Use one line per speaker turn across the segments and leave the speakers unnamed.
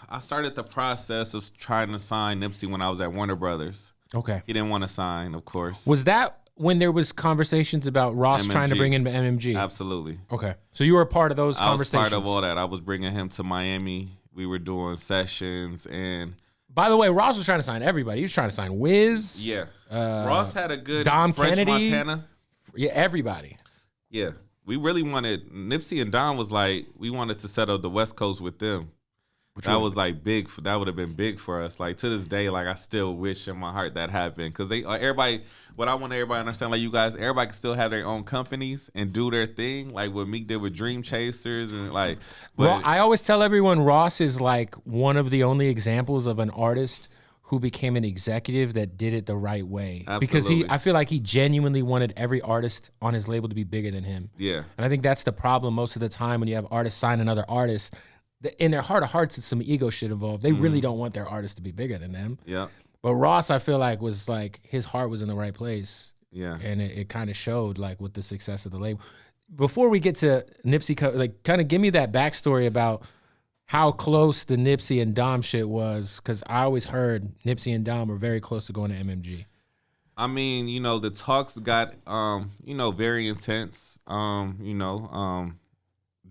I started the process of trying to sign Nipsey when I was at Warner Brothers.
Okay.
He didn't want to sign, of course.
Was that when there was conversations about Ross trying to bring in MMG?
Absolutely.
Okay. So you were a part of those conversations.
I was part of all that. I was bringing him to Miami. We were doing sessions and...
By the way, Ross was trying to sign everybody. He was trying to sign Wiz.
Yeah. Ross had a good
Dom
French
Kennedy.
Montana.
Yeah, everybody.
Yeah. We really wanted... Nipsey and Dom was like, we wanted to settle the West Coast with them. That was like big. That would have been big for us. Like to this day, like I still wish in my heart that happened because everybody. What I want everybody to understand, like you guys, everybody can still have their own companies and do their thing, like what Meek did with Dream Chasers and like.
Well, I always tell everyone Ross is like one of the only examples of an artist who became an executive that did it the right way.
Absolutely.
Because I feel like he genuinely wanted every artist on his label to be bigger than him.
Yeah.
And I think that's the problem most of the time when you have artists sign another artist. In their heart of hearts, it's some ego shit involved. They really don't want their artist to be bigger than them.
Yeah.
But Ross, I feel like, was like, his heart was in the right place.
Yeah.
And it kind of showed, like, with the success of the label. Before we get to Nipsey, like, kind of give me that backstory about how close the Nipsey and Dom shit was, because I always heard Nipsey and Dom were very close to going to MMG.
I mean, the talks got, very intense.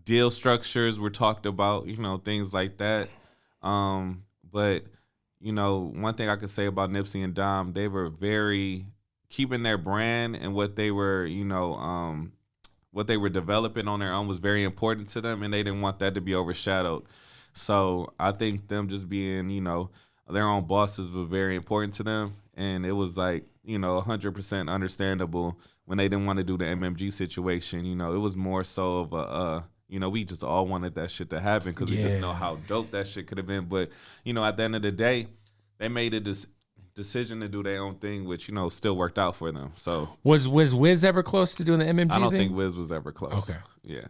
Deal structures were talked about, things like that. But, one thing I could say about Nipsey and Dom, they were very keeping their brand and what they were, what they were developing on their own was very important to them, and they didn't want that to be overshadowed. So I think them just being, their own bosses was very important to them, and it was like, 100% understandable when they didn't want to do the MMG situation. It was more so of a we just all wanted that shit to happen because we just know how dope that shit could have been. But, at the end of the day, they made a decision to do their own thing, which, still worked out for them. So
Was Wiz ever close to doing the MMG thing?
I don't think Wiz was ever close.
Okay.
Yeah.